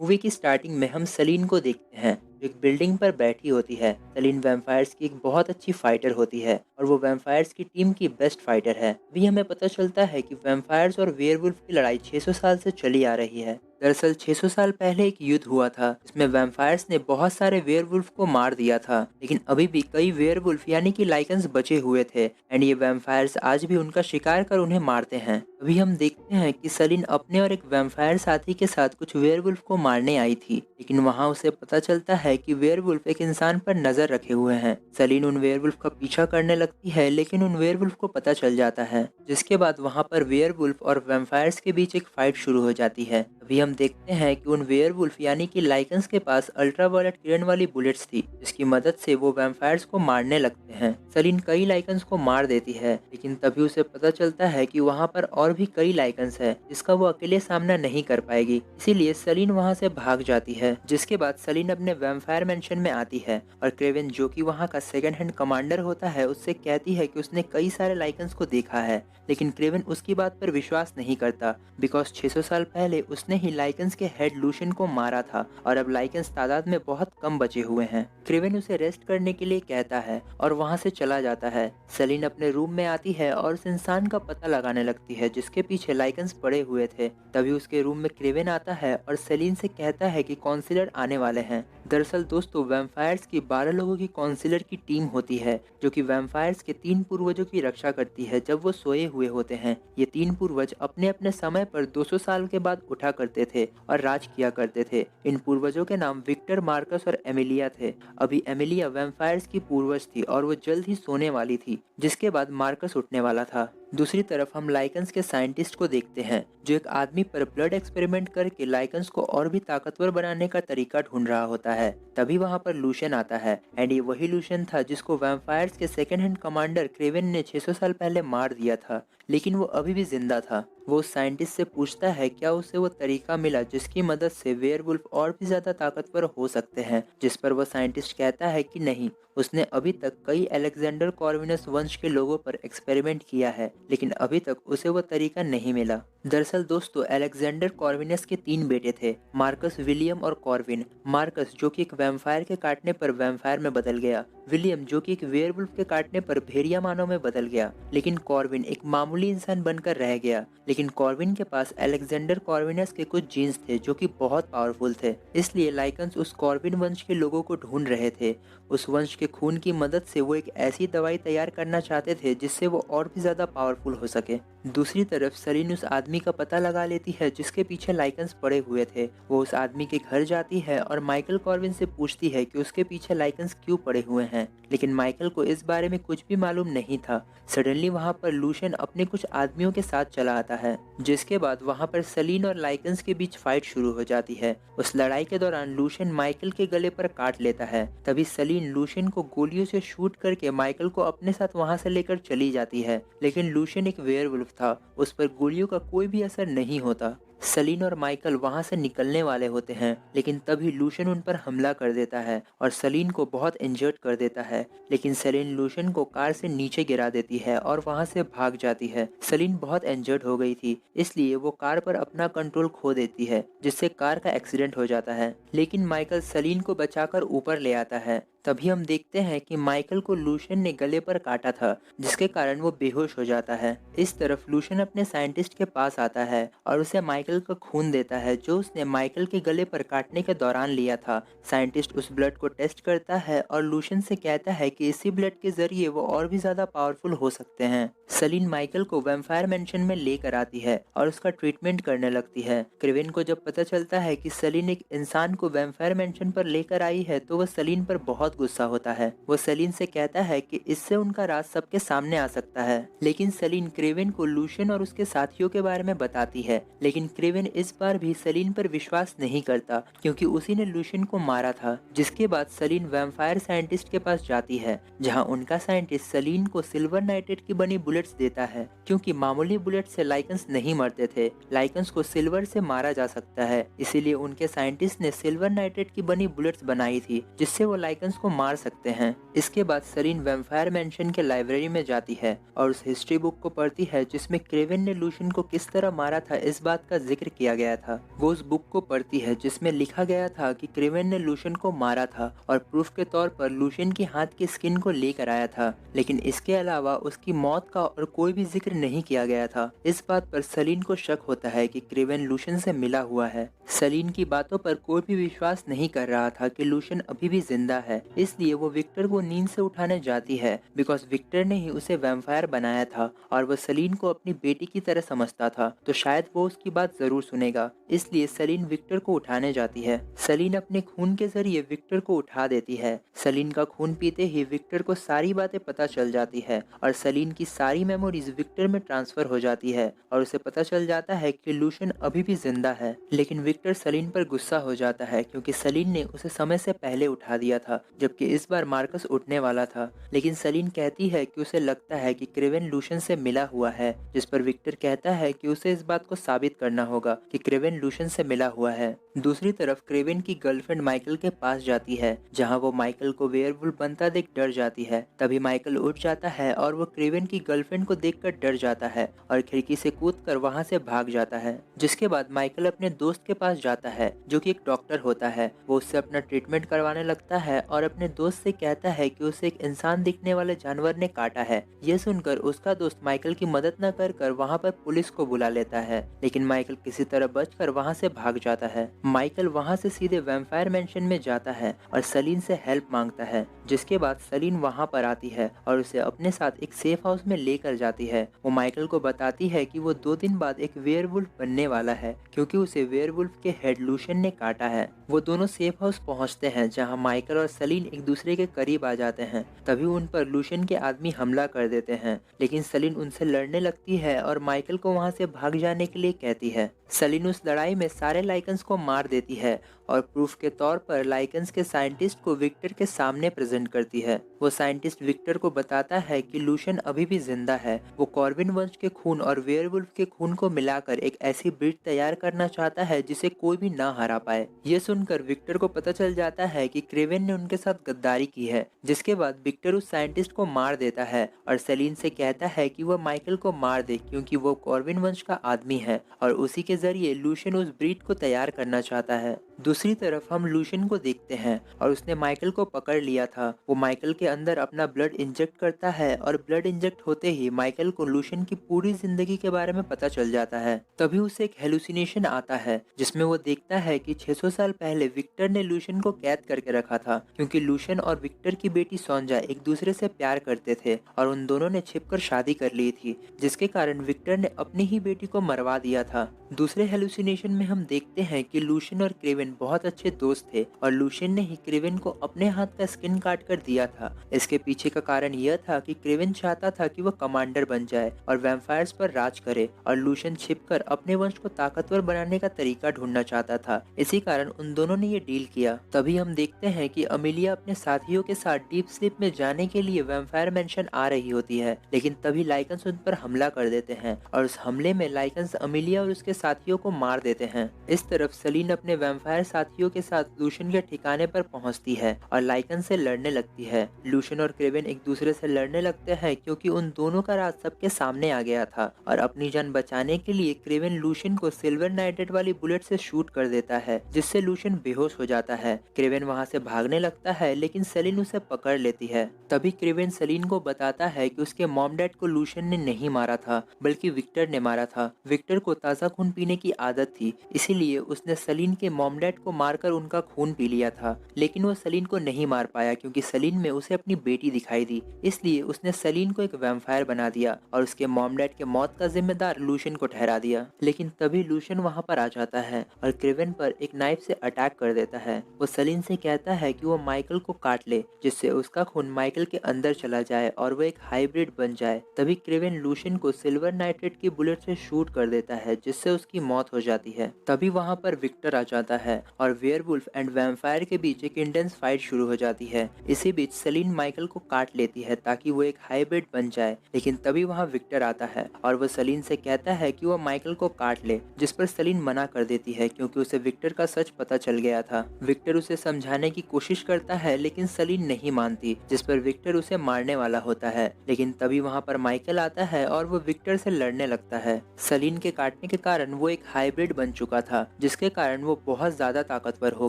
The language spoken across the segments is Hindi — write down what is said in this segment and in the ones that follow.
मूवी की स्टार्टिंग में हम सलीन को देखते हैं जो एक बिल्डिंग पर बैठी होती है। सलीन वैम्पायर्स की एक बहुत अच्छी फाइटर होती है और वो वैम्पायर्स की टीम की बेस्ट फाइटर है। अभी हमें पता चलता है कि वैम्पायर्स और वेयरवुल्फ की लड़ाई 600 साल से चली आ रही है। दरअसल 600 साल पहले एक युद्ध हुआ था जिसमें वैम्पायर्स ने बहुत सारे वेयरवुल्फ को मार दिया था, लेकिन अभी भी कई वेयरवुल्फ यानी कि लाइकन्स बचे हुए थे एंड ये वैम्पायर्स आज भी उनका शिकार कर उन्हें मारते हैं। अभी हम देखते हैं कि सलीन अपने और एक वैम्पायर साथी के साथ कुछ वेयरवुल्फ को मारने आई थी, लेकिन वहां उसे पता चलता है कि वेयरवुल्फ एक इंसान पर नजर रखे हुए हैं। सलीन उन वेयरवुल्फ का पीछा करने लगती है, लेकिन उन वेयरवुल्फ को पता चल जाता है, जिसके बाद वहां पर वेयरवुल्फ और वैम्पायर्स के बीच एक फाइट शुरू हो जाती है। अभी हम देखते हैं कि उन वेयरवुल्फ यानी कि लाइकन्स के पास अल्ट्रावायलेट किरण वाली बुलेट्स थी, जिसकी मदद से वो वैम्पायर्स को मारने लगते हैं। सलीन कई लाइकन्स को मार देती है, लेकिन तभी उसे पता चलता है कि वहां पर और भी कई लाइकन्स है जिसका वो अकेले सामना नहीं कर पाएगी, इसीलिए सलीन वहां से भाग जाती है। जिसके बाद सलीन अपने वैम्पायर मेंशन में आती है और क्रेवन जो कि वहां का सेकंड हैंड कमांडर होता है उससे कहती है कि उसने कई सारे लाइकन्स को देखा है, लेकिन क्रेवन उसकी बात पर विश्वास नहीं करता बिकॉज 600 साल पहले उसने ही लाइकन्स के हेड लूशन को मारा था और अब लाइकन्स तादाद में बहुत कम बचे हुए हैं। क्रेवन उसे रेस्ट करने के लिए कहता है और वहां से चला जाता है। सलीन अपने रूम में आती है और उस इंसान का पता लगाने लगती है जिसके पीछे लाइकन्स पड़े हुए थे। तभी उसके रूम में क्रेवन आता है और सलीन से कहता है कि काउंसिलर आने वाले हैं। दरअसल दोस्तों, वैम्पायर्स की 12 लोगों की काउंसिलर की टीम होती है जो कि वैम्पायर्स के 3 पूर्वजों की रक्षा करती है जब वो सोए हुए होते हैं। ये 3 पूर्वज अपने अपने समय पर 200 साल के बाद उठा करते थे और राज किया करते थे। इन पूर्वजों के नाम विक्टर, मार्कस और एमिलिया थे। अभी एमिलिया वैम्पायर्स की पूर्वज थी और वो जल्द ही सोने वाली थी, जिसके बाद मार्कस उठने वाला था। दूसरी तरफ हम लाइकन्स के साइंटिस्ट को देखते हैं जो एक आदमी पर ब्लड एक्सपेरिमेंट करके लाइकन्स को और भी ताकतवर बनाने का तरीका ढूंढ रहा होता है। तभी वहां पर लूशन आता है एंड ये वही लूशन था जिसको वैम्पायर्स के सेकंड हैंड कमांडर क्रेवन ने 600 साल पहले मार दिया था, लेकिन वो अभी भी जिंदा था। वो उस साइंटिस्ट से पूछता है क्या उसे वो तरीका मिला जिसकी मदद से वेयरवुल्फ और भी ज्यादा ताकतवर हो सकते हैं, जिस पर वो साइंटिस्ट कहता है कि नहीं, उसने अभी तक कई अलेक्जेंडर कॉर्विनस वंश के लोगों पर एक्सपेरिमेंट किया है, लेकिन अभी तक उसे वो तरीका नहीं मिला। दरअसल दोस्तों, अलेक्जेंडर कॉर्विनस के 3 बेटे थे, मार्कस, विलियम और कॉर्विन। मार्कस जो कि एक वैम्पायर के काटने पर वैम्पायर में बदल गया, विलियम जो कि एक वेयरवुल्फ के काटने पर भेड़िया मानव में बदल गया, लेकिन कॉर्विन एक मामूली इंसान बनकर रह गया। लेकिन कॉर्विन के पास अलेक्जेंडर कॉर्विनस के कुछ जीन्स थे जो कि बहुत पावरफुल थे, इसलिए लाइकन्स उस कॉर्विन वंश के लोगों को ढूंढ रहे थे। उस वंश के खून की मदद से वो एक ऐसी दवाई तैयार करना चाहते थे जिससे वो और भी ज्यादा पावरफुल हो सके। दूसरी तरफ सलीन उस आदमी का पता लगा लेती है जिसके पीछे लाइकन्स पड़े हुए थे। वो उस आदमी के घर जाती है और माइकल कॉर्विन से पूछती है कि उसके पीछे लाइकन्स क्यों पड़े हुए हैं, लेकिन माइकल को इस बारे में कुछ भी मालूम नहीं था। सडनली वहाँ पर लूशन अपने कुछ आदमियों के साथ चला आता है, जिसके बाद वहाँ पर सलीन और लाइकन्स के बीच फाइट शुरू हो जाती है। उस लड़ाई के दौरान लूशन माइकल के गले पर काट लेता है। तभी सलीन लूशन को गोलियों से शूट करके माइकल को अपने साथ वहाँ से लेकर चली जाती है, लेकिन लूशन एक वेयरवुल्फ था, उस पर गोलियों का कोई भी असर नहीं होता। सलीन और माइकल वहां से निकलने वाले होते हैं, लेकिन तभी लूशन उन पर हमला कर देता है और सलीन को बहुत इंजर्ड कर देता है। लेकिन सलीन लूशन को कार से नीचे गिरा देती है और वहां से भाग जाती है। सलीन बहुत इंजर्ड हो गई थी, इसलिए वो कार पर अपना कंट्रोल खो देती है, जिससे कार का एक्सीडेंट हो जाता है। लेकिन माइकल सलीन को बचाकर ऊपर ले आता है। तभी हम देखते हैं कि माइकल को लूशन ने गले पर काटा था, जिसके कारण वो बेहोश हो जाता है। इस तरफ लूशन अपने साइंटिस्ट के पास आता है और उसे माइकल का खून देता है जो उसने माइकल के गले पर काटने के दौरान लिया था। साइंटिस्ट उस ब्लड को टेस्ट करता है और लूशन से कहता है कि इसी ब्लड के जरिए वो और भी ज्यादा पावरफुल हो सकते हैं। सलीन माइकल को वैम्पायर मेंशन में लेकर आती है और उसका ट्रीटमेंट करने लगती है। क्रेवन को जब पता चलता है कि सलीन एक इंसान को वैम्पायर मेंशन पर लेकर आई है तो वह सलीन पर बहुत गुस्सा होता है। वो सलीन से कहता है कि इससे उनका राज सबके सामने आ सकता है, लेकिन सलीन क्रेवन को लूशन और उसके साथियों के बारे में बताती है। लेकिन क्रेवन इस बार भी सलीन पर विश्वास नहीं करता क्योंकि उसी ने लूशन को मारा था। जिसके बाद सलीन वैम्पायर साइंटिस्ट के पास जाती है, जहाँ उनका साइंटिस्ट सलीन को सिल्वर नाइट्रेट की बनी बुलेट्स देता है, क्योंकि मामूली बुलेट से लाइकन्स नहीं मरते थे, लाइकन्स को सिल्वर से मारा जा सकता है। इसीलिए उनके साइंटिस्ट ने सिल्वर नाइट्रेट की बनी बुलेट्स बनाई थी जिससे वो लाइकन्स को मार सकते हैं। इसके बाद सलीन वैम्पायर मेंशन के लाइब्रेरी में जाती है और उस हिस्ट्री बुक को पढ़ती है जिसमें क्रेवन ने लूशन को किस तरह मारा था इस बात का जिक्र किया गया था। वो उस बुक को पढ़ती है जिसमें लिखा गया था कि क्रेवेन ने लूशियन को मारा था और प्रूफ के तौर पर लूशियन की हाथ की स्किन को लेकर आया था, लेकिन इसके अलावा उसकी मौत का और कोई भी जिक्र नहीं किया गया था। इस बात पर सलीन को शक होता है कि क्रेवेन लूशियन से मिला हुआ है। सलीन की बातों पर कोई भी विश्वास नहीं कर रहा था कि लूशियन अभी भी जिंदा है, इसलिए वो विक्टर को नींद से उठाने जाती है बिकॉज विक्टर ने ही उसे वैम्पायर बनाया था और वो सलीन को अपनी बेटी की तरह समझता था, तो शायद वो उसकी बात जरूर सुनेगा। इसलिए सलीन विक्टर को उठाने जाती है। सलीन अपने खून के जरिए विक्टर को उठा देती है। सलीन का खून पीते ही विक्टर को सारी बातें पता चल जाती है और सलीन की सारी मेमोरीज विक्टर में ट्रांसफर हो जाती है और उसे पता चल जाता है कि लूशियन अभी भी जिंदा है। लेकिन विक्टर सलीन पर गुस्सा हो जाता है क्योंकि सलीन ने उसे समय से पहले उठा दिया था, जबकि इस बार मार्कस उठने वाला था। लेकिन सलीन कहती है कि उसे लगता है कि क्रेवेन लूशियन से मिला हुआ है, जिस पर विक्टर कहता है कि उसे इस बात को साबित करना होगा कि क्रेवेन लूशियन से मिला हुआ है। दूसरी तरफ क्रेवेन की गर्लफ्रेंड माइकल के पास जाती है, जहां वो माइकल को वेयरवुल्फ बनता देख डर जाती है। तभी माइकल उठ जाता है और वो क्रेवेन की गर्लफ्रेंड को देखकर डर जाता है और खिड़की से कूदकर वहां से भाग जाता है। जिसके बाद माइकल अपने दोस्त के पास जाता है जो कि एक डॉक्टर होता है। वो उससे अपना ट्रीटमेंट करवाने लगता है और अपने दोस्त से कहता है कि उसे एक इंसान दिखने वाले जानवर ने काटा है। ये सुनकर उसका दोस्त माइकल की मदद न कर वहां पर पुलिस को बुला लेता है, लेकिन माइकल किसी तरह बचकर वहां से भाग जाता है। माइकल वहां से सीधे वैम्पायर मैंशन में जाता है और सलीन से हेल्प मांगता है, जिसके बाद सलीन वहां पर आती है और उसे अपने साथ एक सेफ हाउस में लेकर जाती है। वो माइकल को बताती है कि वो 2 दिन बाद एक वेयरवुल्फ बनने वाला है क्योंकि उसे वेयरवुल्फ के हेड लूशियन ने काटा है। वो दोनों सेफ हाउस पहुंचते हैं जहां माइकल और सलीन एक दूसरे के करीब आ जाते हैं। तभी उन पर लूशियन के आदमी हमला कर देते हैं, लेकिन सलीन उनसे लड़ने लगती है और माइकल को वहां से भाग जाने के लिए कहती है। सलीन उस लड़ाई में सारे लाइकन्स को मार देती है और प्रूफ के तौर पर लाइकन्स के साइंटिस्ट को विक्टर के सामने प्रेजेंट करती है। वो साइंटिस्ट विक्टर को बताता है कि लूशियन अभी भी जिंदा है। वो कॉर्विन वंश के खून और वेयरवुल्फ के खून को मिलाकर एक ऐसी ब्रीड तैयार करना चाहता है जिसे कोई भी ना हरा पाए। ये सुनकर विक्टर को पता चल जाता है कि क्रेवेन ने उनके साथ गद्दारी की है। जिसके बाद विक्टर उस साइंटिस्ट को मार देता है और सलीन से कहता है कि वह माइकल को मार दे क्योंकि वो कॉर्विन वंश का आदमी है और उसी के जरिए लूशियन उस ब्रीड को तैयार करना चाहता है। दूसरी तरफ हम लूशियन को देखते हैं और उसने माइकल को पकड़ लिया था। वो माइकल के अंदर अपना ब्लड इंजेक्ट करता है और ब्लड इंजेक्ट होते ही माइकल को लूशियन की पूरी जिंदगी के बारे में पता चल जाता है। तभी उसे एक हेलुसिनेशन आता है जिसमें वो देखता है कि 600 साल पहले विक्टर ने लूशियन को कैद करके रखा था क्योंकि लूशियन और विक्टर की बेटी सोंजा एक दूसरे से प्यार करते थे और उन दोनों ने छिपकर शादी कर ली थी, जिसके कारण विक्टर ने अपनी ही बेटी को मरवा दिया था। दूसरे हेलुसिनेशन में हम देखते हैं कि लूशियन और क्रेवेन बहुत अच्छे दोस्त थे और लूशियन ने ही क्रेवेन को अपने हाथ का स्किन काट कर दिया था। इसके पीछे का कारण यह था कि क्रेवेन चाहता था कि वह कमांडर बन जाए और वैम्पायर्स पर राज करे और लूशियन छिपकर अपने वंश को ताकतवर बनाने का तरीका ढूंढना चाहता था। इसी कारण उन दोनों ने ये डील किया। तभी हम देखते हैं कि अमेलिया अपने साथियों के साथ डीप स्लीप में जाने के लिए वैम्पायर मैंशन आ रही होती है, लेकिन तभी लाइकन्स उन पर हमला कर देते हैं और उस हमले में लाइकन्स अमेलिया और उसके साथियों को मार देते हैं। इस तरफ सलीन अपने वैम्पायर साथियों के साथ लूशियन के ठिकाने पर पहुंचती है और लाइकन से लड़ने लगती है। लूशियन और क्रेवेन एक दूसरे से लड़ने लगते हैं क्योंकि उन दोनों का राज सबके सामने आ गया था और अपनी जान बचाने के लिए क्रेवेन लूशियन को सिल्वर नाइट्रेट वाली बुलेट से शूट कर देता है, जिससे लूशियन बेहोश हो जाता है। क्रेवेन वहां से भागने लगता है लेकिन सलीन उसे पकड़ लेती है। तभी क्रेवेन सलीन को बताता है कि उसके मॉम डैड को लूशियन ने नहीं मारा था बल्कि विक्टर ने मारा था। विक्टर को ताज़ा खून पीने की आदत थी, इसीलिए उसने सलीन के मॉम डैड को मारकर उनका खून पी लिया था, लेकिन वो सलीन को नहीं मार पाया क्योंकि सलीन में उसे अपनी बेटी दिखाई दी। इसलिए उसने सलीन को एक वैम्पायर बना दिया और उसके मॉम डैड के मौत का जिम्मेदार लूशियन को ठहरा दिया। लेकिन तभी लूशियन वहां पर आ जाता है और क्रेवेन पर एक नाइफ से अटैक कर देता है। वो सलीन से कहता है कि वो माइकल को काट ले जिससे उसका खून माइकल के अंदर चला जाए और वो एक हाइब्रिड बन जाए। तभी क्रेवेन लूशियन को सिल्वर नाइट्रेट की बुलेट से शूट कर देता है जिससे उसकी मौत हो जाती है। तभी वहां पर विक्टर आ जाता है है और वेयरवुल्फ एंड वैम्पायर के बीच एक इंटेंस फाइट शुरू हो जाती है। इसी बीच सेलिन माइकल को काट लेती है ताकि वो एक हाइब्रिड बन जाए, लेकिन तभी वहाँ विक्टर आता है और वो सेलिन से कहता है कि वो माइकल को काट ले, जिस पर सेलिन मना कर देती है क्योंकि उसे विक्टर का सच पता चल गया था। विक्टर उसे समझाने की कोशिश करता है लेकिन सेलिन नहीं मानती, जिस पर विक्टर उसे मारने वाला होता है, लेकिन तभी वहाँ पर माइकल आता है और वो विक्टर से लड़ने लगता है। सेलिन के काटने के कारण वो एक हाइब्रिड बन चुका था, जिसके कारण वो बहुत ज्यादा ताकतवर हो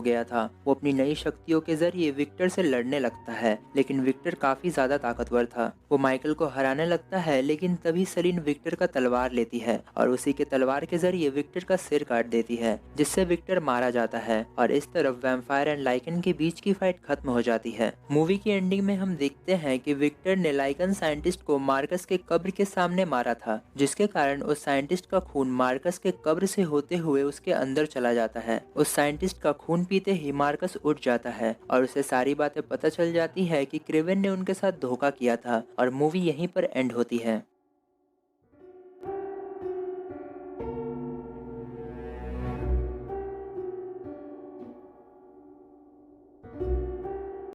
गया था। वो अपनी नई शक्तियों के जरिए विक्टर से लड़ने लगता है, लेकिन विक्टर काफी ज्यादा ताकतवर था। वो माइकल को हराने लगता है, लेकिन तभी सेलिन विक्टर का तलवार लेती है और उसी के तलवार के जरिए विक्टर का सिर काट देती है, जिससे विक्टर मारा जाता है और इस तरफ वैम्पायर एंड लाइकन के बीच की फाइट खत्म हो जाती है। मूवी की एंडिंग में हम देखते हैं कि विक्टर ने लाइकन साइंटिस्ट को मार्कस के कब्र के सामने मारा था, जिसके कारण उस साइंटिस्ट का खून मार्कस के कब्र से होते हुए उसके अंदर चला जाता है। उस साइंटिस्ट का खून पीते ही मार्कस उठ जाता है और उसे सारी बातें पता चल जाती है कि क्रेवन ने उनके साथ धोखा किया था और मूवी यहीं पर एंड होती है।